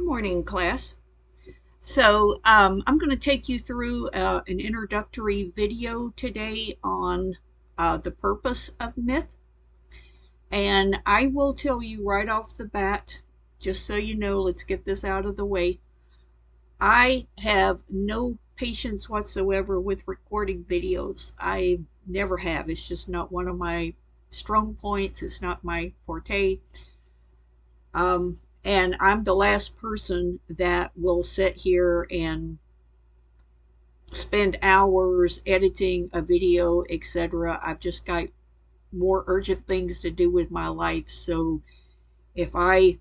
Morning, class. I'm going to take you through an introductory video today on the purpose of myth. And I will tell you right off the bat, just so you know, let's get this out of the way. I have no patience whatsoever with recording videos. I never have. It's just not one of my strong points. It's not my forte. And I'm the last person that will sit here and spend hours editing a video, etc. I've just got more urgent things to do with my life. So if I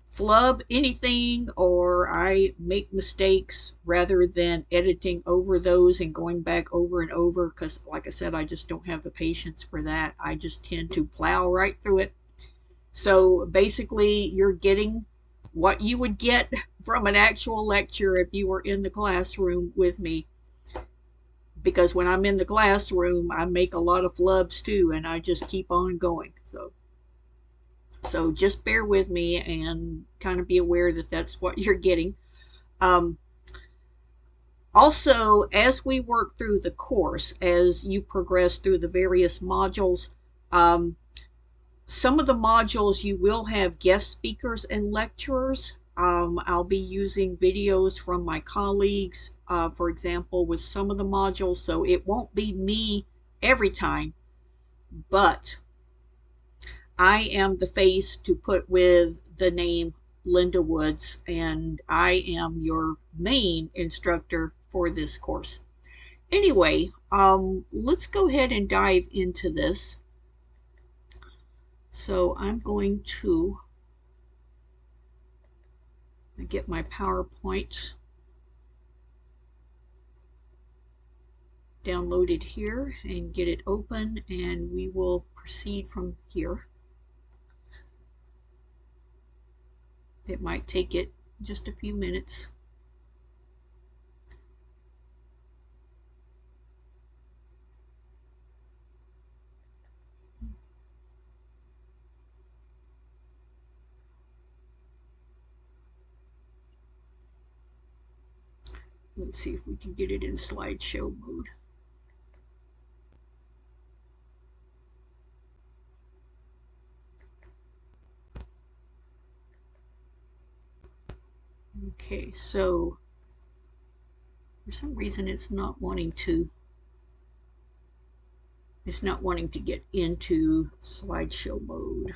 flub anything or I make mistakes rather than editing over those and going back over and over, because like I said, I just don't have the patience for that. I just tend to plow right through it. So basically, you're getting what you would get from an actual lecture if you were in the classroom with me. Because when I'm in the classroom, I make a lot of flubs too, and I just keep on going. So just bear with me and kind of be aware that that's what you're getting. Um, Also, as we work through the course, as you progress through the various modules, um, some of the modules you will have guest speakers and lecturers. I'll be using videos from my colleagues, for example, with some of the modules, so it won't be me every time, but I am the face to put with the name Linda Woods, and I am your main instructor for this course. Anyway, let's go ahead and dive into this. So I'm going to get my PowerPoint downloaded here and get it open, and we will proceed from here. It might take it just a few minutes. Let's see if we can get it in slideshow mode. Okay, so for some reason it's not wanting to get into slideshow mode.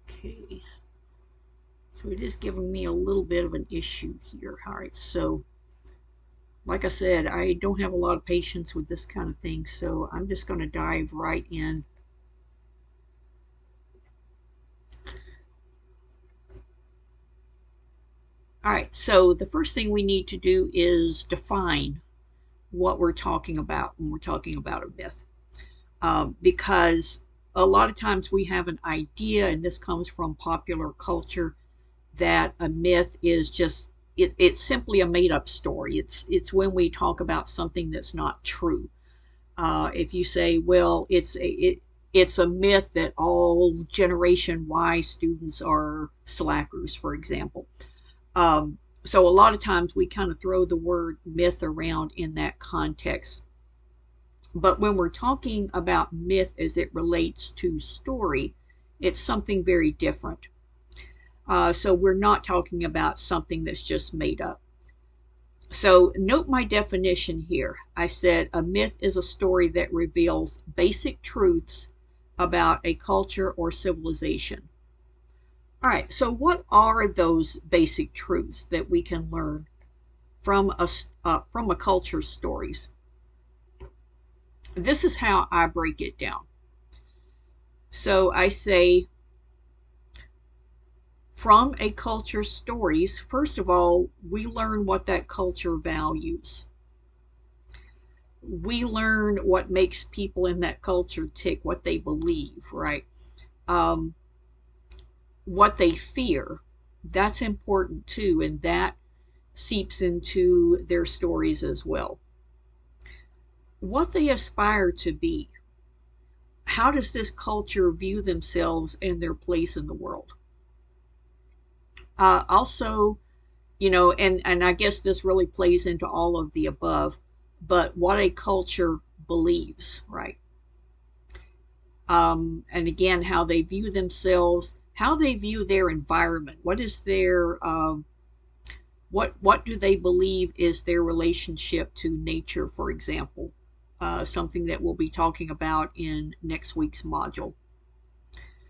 Okay, so it is giving me a little bit of an issue here. All right, so like I said, I don't have a lot of patience with this kind of thing, so I'm just going to dive right in. All right, so the first thing we need to do is define what we're talking about when we're talking about a myth. Because a lot of times we have an idea, and this comes from popular culture, that a myth is just it's simply a made-up story. It's when we talk about something that's not true. If you say, well, it's a myth that all Generation Y students are slackers, for example. So a lot of times we kind of throw the word myth around in that context. But when we're talking about myth as it relates to story, it's something very different. So we're not talking about something that's just made up. So note my definition here. I said a myth is a story that reveals basic truths about a culture or civilization. All right, so what are those basic truths that we can learn from a culture's stories? This is how I break it down. So I say, from a culture's stories, first of all, we learn what that culture values. We learn what makes people in that culture tick, what they believe, right? What they fear. That's important too, and that seeps into their stories as well. what they aspire to be. How does this culture view themselves and their place in the world? Also, and I guess this really plays into all of the above, but what a culture believes, right? And again, how they view themselves, how they view their environment. What is their what do they believe is their relationship to nature, for example? Something that we'll be talking about in next week's module.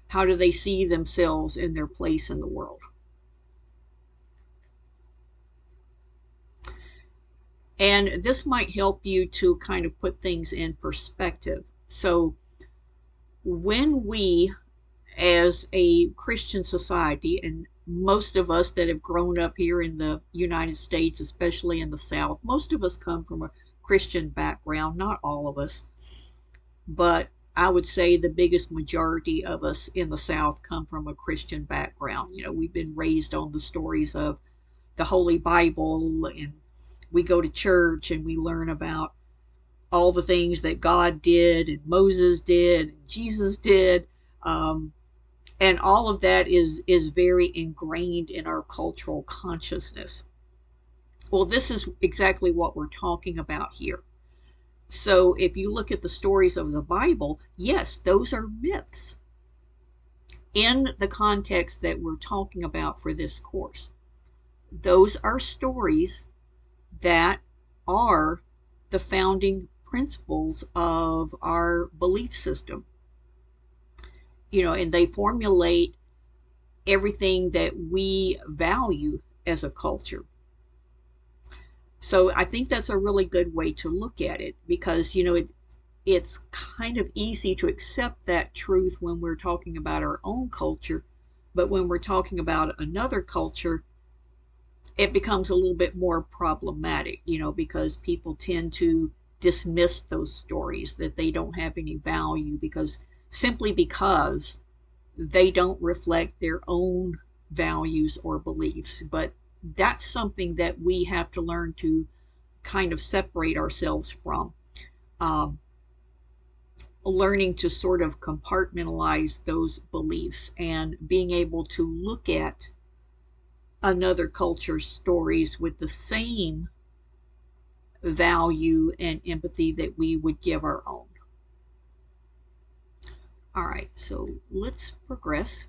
How do they see themselves in their place in the world? And this might help you to kind of put things in perspective. So, when we, as a Christian society, and most of us that have grown up here in the United States, especially in the South, most of us come from a Christian background, not all of us, but I would say the biggest majority of us in the South come from a Christian background. We've been raised on the stories of the Holy Bible, and we go to church and we learn about all the things that God did and Moses did and Jesus did. And all of that is very ingrained in our cultural consciousness. Well, this is exactly what we're talking about here. So if you look at the stories of the Bible, yes, those are myths in the context that we're talking about for this course. Those are stories that are the founding principles of our belief system. And they formulate everything that we value as a culture. So I think that's a really good way to look at it, because it's kind of easy to accept that truth when we're talking about our own culture, but when we're talking about another culture, it becomes a little bit more problematic, because people tend to dismiss those stories, that they don't have any value simply because they don't reflect their own values or beliefs. But that's something that we have to learn to kind of separate ourselves from. Learning to sort of compartmentalize those beliefs and being able to look at another culture's stories with the same value and empathy that we would give our own. All right, so let's progress.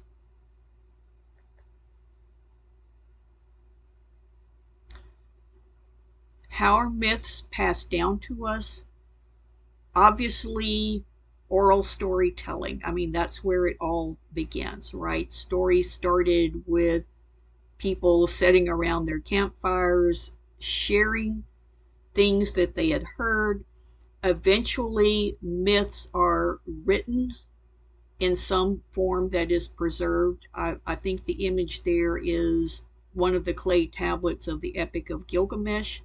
How are myths passed down to us? Obviously, oral storytelling. I mean, that's where it all begins, right? Stories started with people sitting around their campfires, sharing things that they had heard. Eventually, myths are written in some form that is preserved. I think the image there is one of the clay tablets of the Epic of Gilgamesh.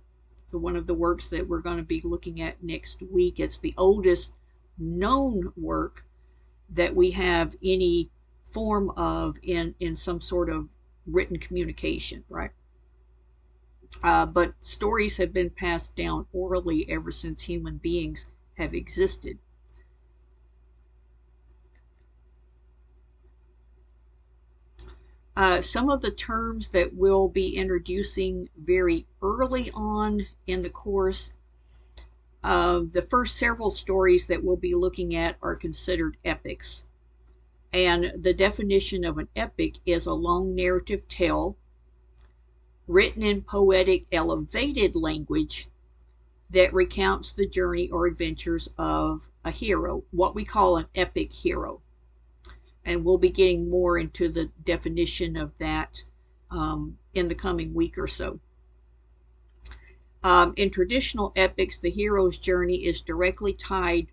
So one of the works that we're going to be looking at next week. It's the oldest known work that we have any form of in some sort of written communication, right? But stories have been passed down orally ever since human beings have existed. Some of the terms that we'll be introducing very early on in the course, the first several stories that we'll be looking at are considered epics. And the definition of an epic is a long narrative tale written in poetic, elevated language that recounts the journey or adventures of a hero, what we call an epic hero. And we'll be getting more into the definition of that in the coming week or so. In traditional epics, the hero's journey is directly tied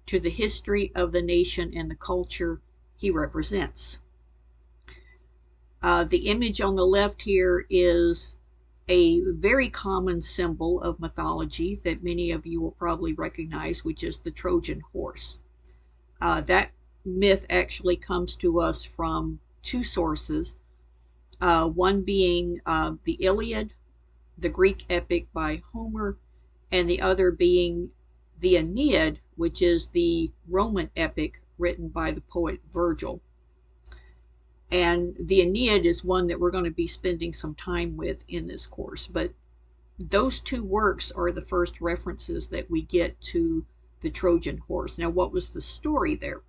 to the history of the nation and the culture he represents. The image on the left here is a very common symbol of mythology that many of you will probably recognize, which is the Trojan horse. That myth actually comes to us from two sources, one being the Iliad, the Greek epic by Homer, and the other being the Aeneid, which is the Roman epic written by the poet Virgil. And the Aeneid is one that we're going to be spending some time with in this course. But those two works are the first references that we get to the Trojan horse. Now, what was the story there?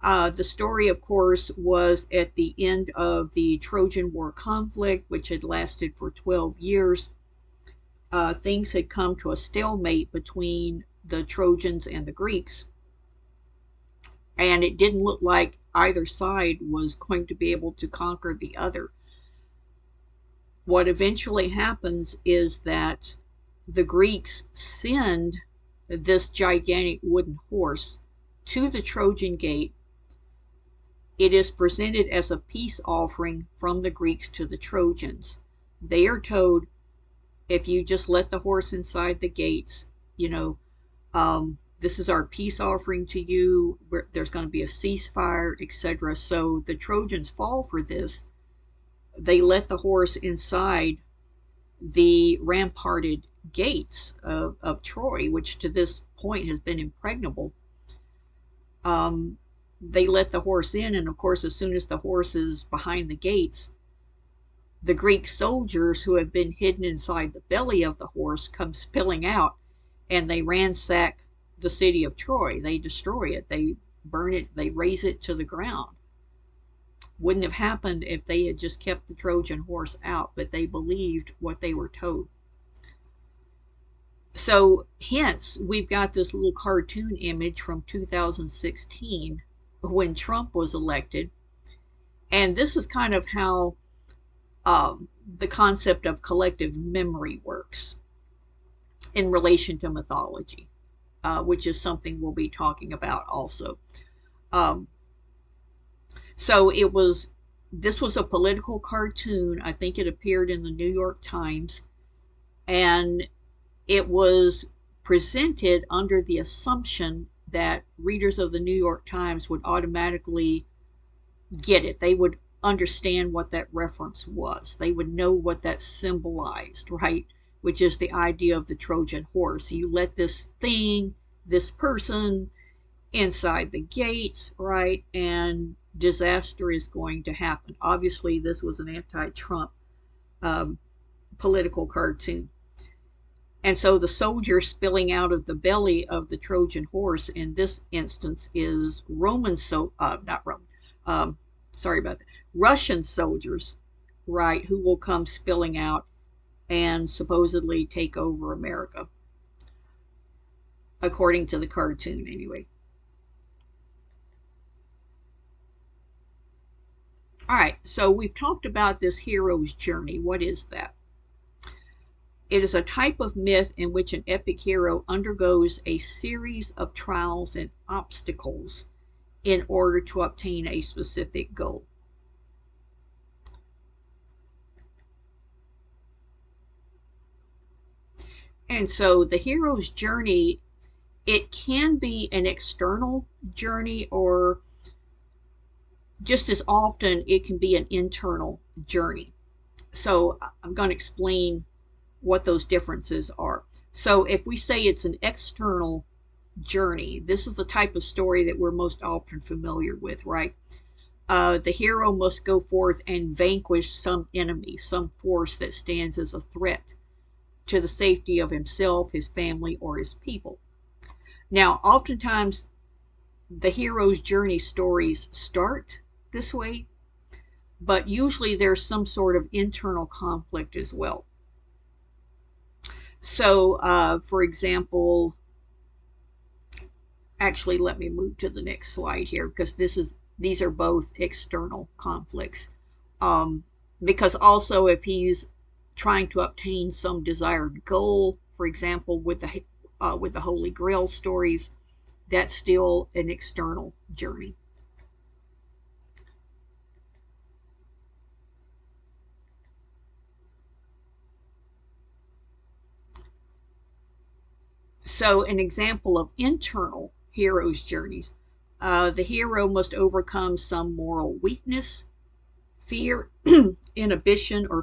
The story, of course, was at the end of the Trojan War conflict, which had lasted for 12 years. Things had come to a stalemate between the Trojans and the Greeks. And it didn't look like either side was going to be able to conquer the other. What eventually happens is that the Greeks send this gigantic wooden horse to the Trojan gate. It is presented as a peace offering from the Greeks to the Trojans. They are told, if you just let the horse inside the gates, this is our peace offering to you. There's going to be a ceasefire, etc. So the Trojans fall for this. They let the horse inside the ramparted gates of Troy, which to this point has been impregnable. They let the horse in, and of course, as soon as the horse is behind the gates, the Greek soldiers who have been hidden inside the belly of the horse come spilling out, and they ransack the city of Troy. They destroy it, they burn it, they raze it to the ground. Wouldn't have happened if they had just kept the Trojan horse out, but they believed what they were told. So hence, we've got this little cartoon image from 2016 when Trump was elected. And this is kind of how the concept of collective memory works in relation to mythology, which is something we'll be talking about also. So this was a political cartoon. I think it appeared in the New York Times, and it was presented under the assumption that readers of the New York Times would automatically get it. They would understand what that reference was. They would know what that symbolized, right? Which is the idea of the Trojan horse. You let this thing, this person, inside the gates, right? And disaster is going to happen. Obviously, this was an anti-Trump political cartoon. And so the soldier spilling out of the belly of the Trojan horse in this instance is Russian soldiers, right, who will come spilling out and supposedly take over America, according to the cartoon anyway. All right, so we've talked about this hero's journey. What is that? It is a type of myth in which an epic hero undergoes a series of trials and obstacles in order to obtain a specific goal. And so the hero's journey, it can be an external journey, or just as often it can be an internal journey. So I'm going to explain what those differences are. So if we say it's an external journey, this is the type of story that we're most often familiar with, right? The hero must go forth and vanquish some enemy, some force that stands as a threat to the safety of himself, his family, or his people. Now, oftentimes, the hero's journey stories start this way, but usually there's some sort of internal conflict as well. So, for example, actually, let me move to the next slide here, because these are both external conflicts. Because also, if he's trying to obtain some desired goal, for example, with the Holy Grail stories, that's still an external journey. So an example of internal hero's journeys, the hero must overcome some moral weakness, fear, inhibition, or